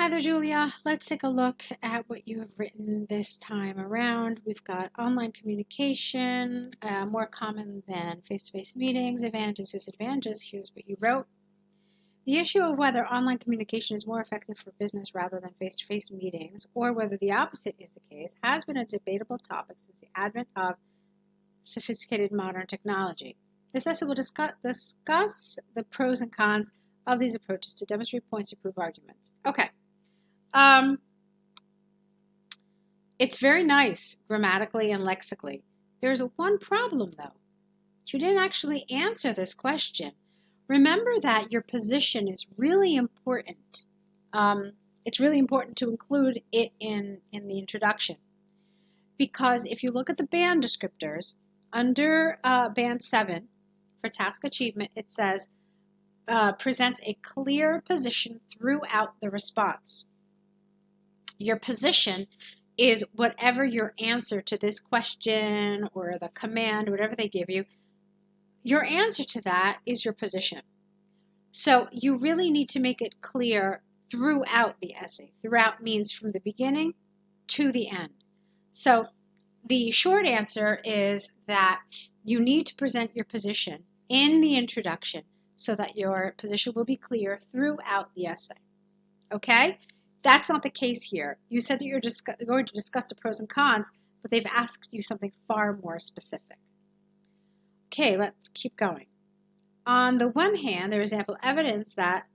Hi there, Julia. Let's take a look at what you have written this time around. We've got online communication, more common than face-to-face meetings, advantages, disadvantages. Here's what you wrote. The issue of whether online communication is more effective for business rather than face-to-face meetings, or whether the opposite is the case, has been a debatable topic since the advent of sophisticated modern technology. This essay will discuss the pros and cons of these approaches to demonstrate points and prove arguments. Okay. It's very nice grammatically and lexically. There's one problem though. You didn't actually answer this question. Remember that your position is really important. It's really important to include it in the introduction. Because if you look at the band descriptors, under band 7 for task achievement, it says presents a clear position throughout the response. Your position is whatever your answer to this question or the command, whatever they give you, your answer to that is your position. So you really need to make it clear throughout the essay. Throughout means from the beginning to the end. So the short answer is that you need to present your position in the introduction so that your position will be clear throughout the essay. Okay? That's not the case here. You said that you're just going to discuss the pros and cons, but they've asked you something far more specific. Okay, let's keep going. On the one hand, there is ample evidence that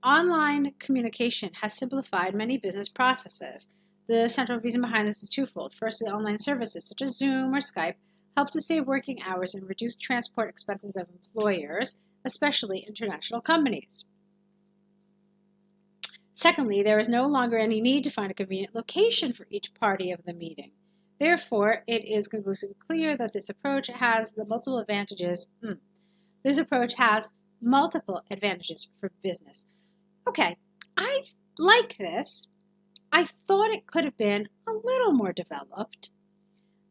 online communication has simplified many business processes. The central reason behind this is twofold. Firstly, online services such as Zoom or Skype help to save working hours and reduce transport expenses of employers, especially international companies. Secondly, there is no longer any need to find a convenient location for each party of the meeting. Therefore, it is conclusively clear that this approach has the multiple advantages. This approach has multiple advantages for business. Okay, I like this. I thought it could have been a little more developed.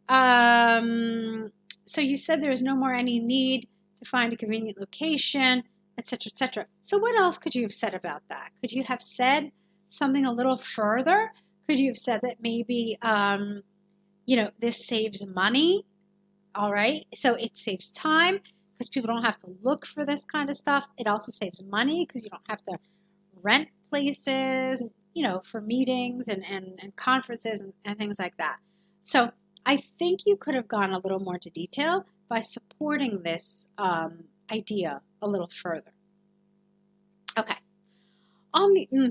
So you said there is no more any need to find a convenient location, etc., etc. So what else could you have said about that? Could you have said something a little further? Could you have said that maybe, this saves money? All right, so it saves time because people don't have to look for this kind of stuff. It also saves money because you don't have to rent places, for meetings and conferences and things like that. So I think you could have gone a little more into detail by supporting this idea a little further. Okay.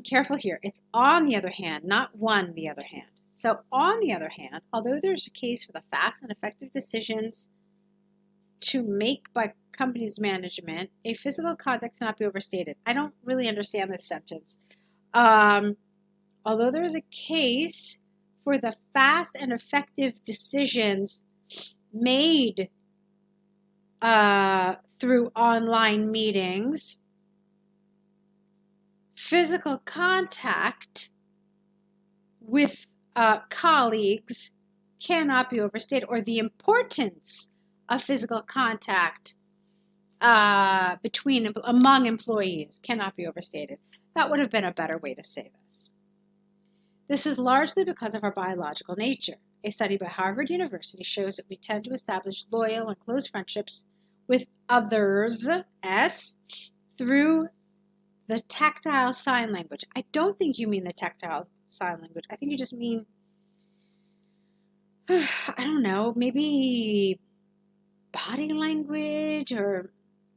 Careful here. It's on the other hand, not on the other hand. So on the other hand, although there's a case for the fast and effective decisions to make by companies' management, a physical contact cannot be overstated. I don't really understand this sentence. Although there is a case for the fast and effective decisions made through online meetings, physical contact with colleagues cannot be overstated, or the importance of physical contact among employees cannot be overstated. That would have been a better way to say this. This is largely because of our biological nature. A study by Harvard University shows that we tend to establish loyal and close friendships with others, through the tactile sign language. I don't think you mean the tactile sign language. I think you just mean, I don't know, maybe body language,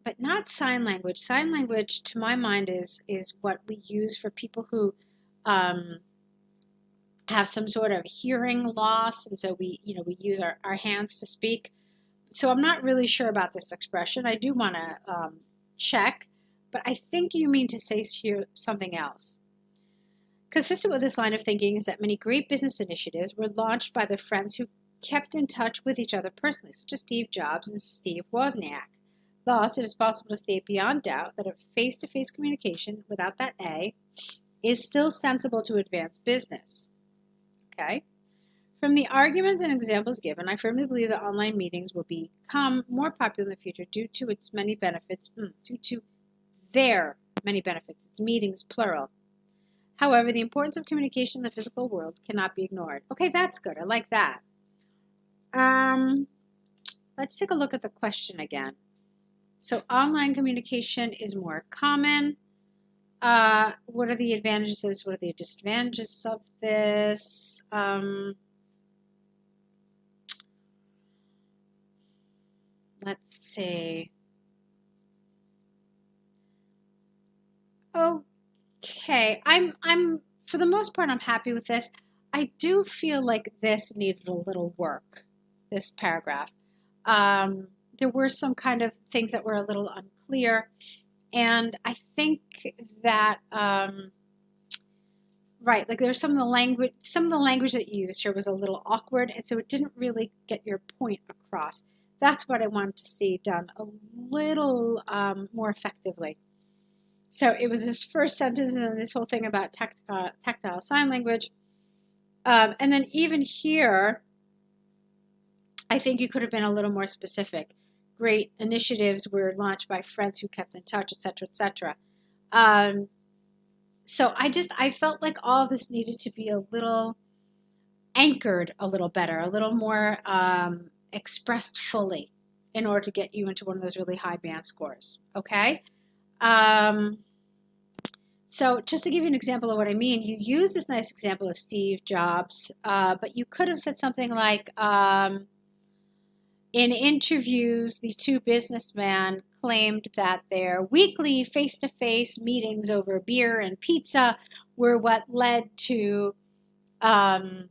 but not sign language. Sign language, to my mind, is what we use for people who have some sort of hearing loss, and so we use our hands to speak. So I'm not really sure about this expression. I do want to check, but I think you mean to say here something else. Consistent with this line of thinking is that many great business initiatives were launched by the friends who kept in touch with each other personally, such as Steve Jobs and Steve Wozniak. Thus, it is possible to state beyond doubt that a face-to-face communication without that A is still sensible to advance business. Okay? From the arguments and examples given, I firmly believe that online meetings will become more popular in the future due to its many benefits, due to their many benefits. It's meetings, plural. However, the importance of communication in the physical world cannot be ignored. Okay, that's good. I like that. Um, let's take a look at the question again. So online communication is more common. What are the advantages? What are the disadvantages of this? Let's see. Okay, I'm for the most part I'm happy with this. I do feel like this needed a little work, this paragraph. Um, there were some kind of things that were a little unclear, and I think that right, like there's some of the language that you used here was a little awkward, and so it didn't really get your point across. That's what I wanted to see done a little more effectively. So it was this first sentence and this whole thing about tactile sign language. And then even here, I think you could have been a little more specific. Great initiatives were launched by friends who kept in touch, etc., etc. So I felt like all of this needed to be a little anchored a little better, a little more expressed fully in order to get you into one of those really high band scores. Okay? So just to give you an example of what I mean, you use this nice example of Steve Jobs, but you could have said something like, in interviews, the two businessmen claimed that their weekly face-to-face meetings over beer and pizza were what led to, them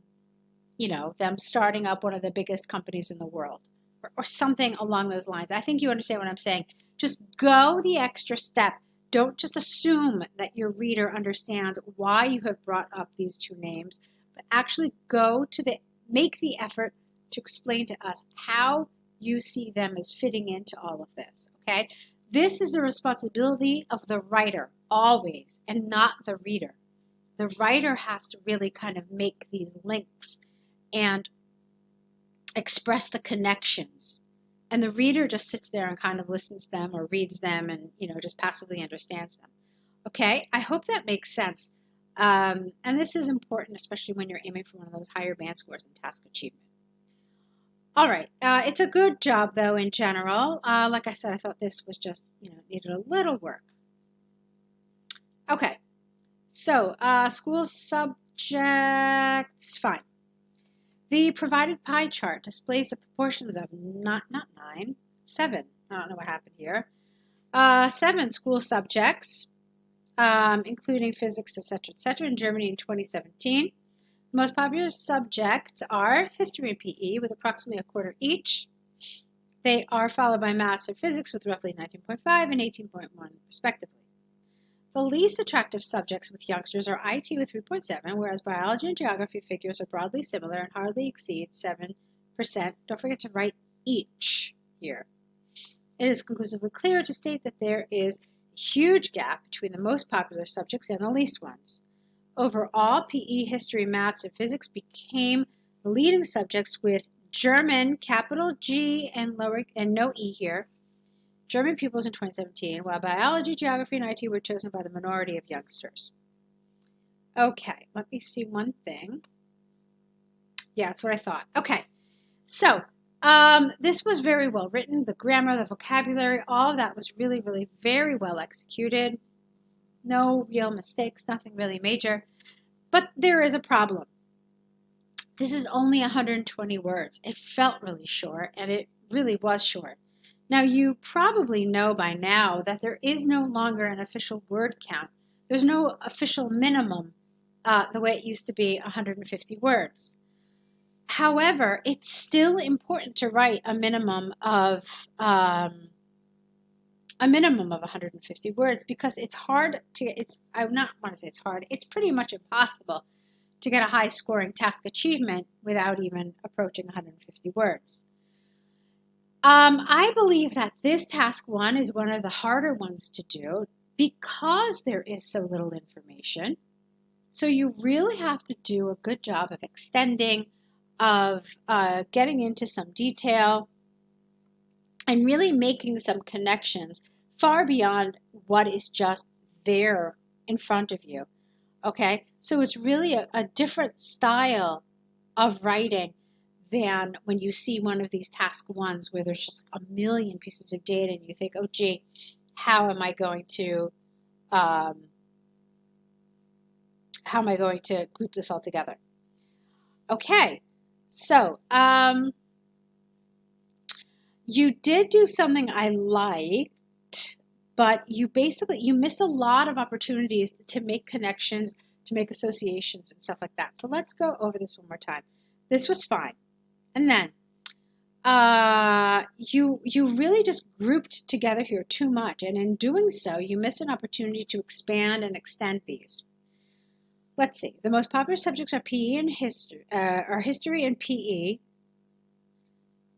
starting up one of the biggest companies in the world, or something along those lines. I think you understand what I'm saying. Just go the extra step. Don't just assume that your reader understands why you have brought up these two names, but actually make the effort to explain to us how you see them as fitting into all of this, okay? This is the responsibility of the writer always, and not the reader. The writer has to really kind of make these links and express the connections. And the reader just sits there and kind of listens to them or reads them and, just passively understands them. Okay, I hope that makes sense. And this is important, especially when you're aiming for one of those higher band scores in task achievement. All right, it's a good job, though, in general. Like I said, I thought this was just, needed a little work. Okay, so school subjects, fine. The provided pie chart displays the proportions of not 9, 7. I don't know what happened here. 7 school subjects, including physics, etc., in Germany in 2017. The most popular subjects are history and PE, with approximately a quarter each. They are followed by maths and physics, with roughly 19.5 and 18.1, respectively. The least attractive subjects with youngsters are IT with 3.7, whereas biology and geography figures are broadly similar and hardly exceed 7%. Don't forget to write each here. It is conclusively clear to state that there is a huge gap between the most popular subjects and the least ones. Overall, PE, history, maths, and physics became the leading subjects, with German, capital G and no E here, German pupils in 2017, while biology, geography, and IT were chosen by the minority of youngsters. Okay, let me see one thing. Yeah, that's what I thought. Okay, so this was very well written. The grammar, the vocabulary, all of that was really, really very well executed. No real mistakes, nothing really major. But there is a problem. This is only 120 words. It felt really short, and it really was short. Now, you probably know by now that there is no longer an official word count. There's no official minimum the way it used to be 150 words. However, it's still important to write a minimum of 150 words, because it's hard to I not want to say it's hard. It's pretty much impossible to get a high scoring task achievement without even approaching 150 words. I believe that this task 1 is one of the harder ones to do because there is so little information. So you really have to do a good job of extending, of getting into some detail, and really making some connections far beyond what is just there in front of you. Okay, so it's really a different style of writing than when you see one of these task ones where there's just a million pieces of data and you think, oh gee, how am I going to um, group this all together? Okay, so you did do something I liked, but you miss a lot of opportunities to make connections, to make associations and stuff like that. So let's go over this one more time. This was fine. And then you really just grouped together here too much, and in doing so, you missed an opportunity to expand and extend these. Let's see. The most popular subjects are PE and history, and PE.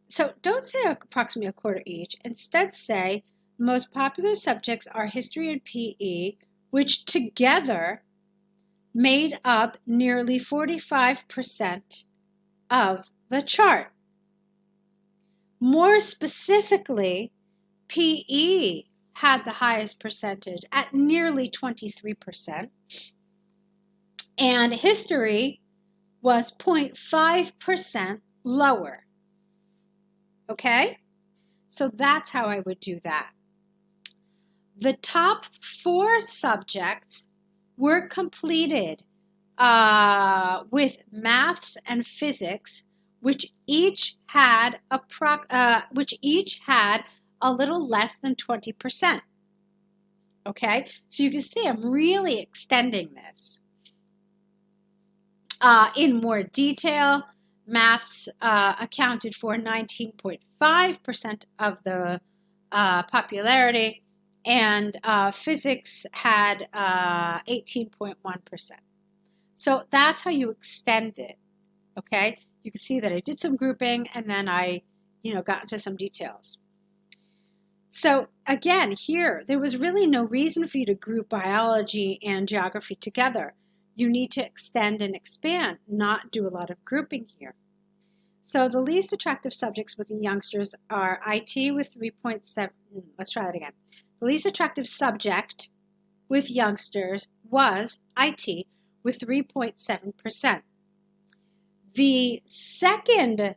So don't say approximately a quarter each. Instead, say the most popular subjects are history and PE, which together made up nearly 45% of the chart. More specifically, PE had the highest percentage at nearly 23%, and history was 0.5% lower. Okay? So that's how I would do that. The top 4 subjects were completed with maths and physics, which each had a little less than 20%. Okay, so you can see I'm really extending this. In more detail, maths accounted for 19.5% of the popularity, and physics had 18.1%. So that's how you extend it, okay? You can see that I did some grouping, and then I, got into some details. So again, here, there was really no reason for you to group biology and geography together. You need to extend and expand, not do a lot of grouping here. So the least attractive subjects with the youngsters are IT with 3.7. Let's try that again. The least attractive subject with youngsters was IT with 3.7%. The second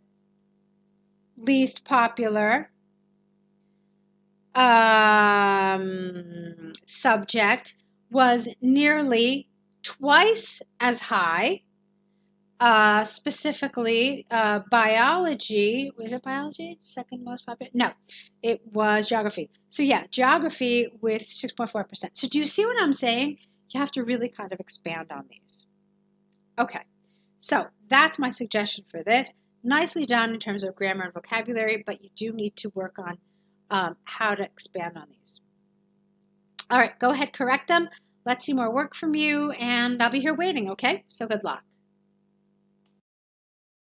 least popular subject was nearly twice as high, specifically biology. Was it biology? Second most popular? No, it was geography. So yeah, geography with 6.4%. So do you see what I'm saying? You have to really kind of expand on these. Okay, so that's my suggestion for this. Nicely done in terms of grammar and vocabulary, but you do need to work on how to expand on these. All right, go ahead, correct them. Let's see more work from you, and I'll be here waiting, okay? So good luck.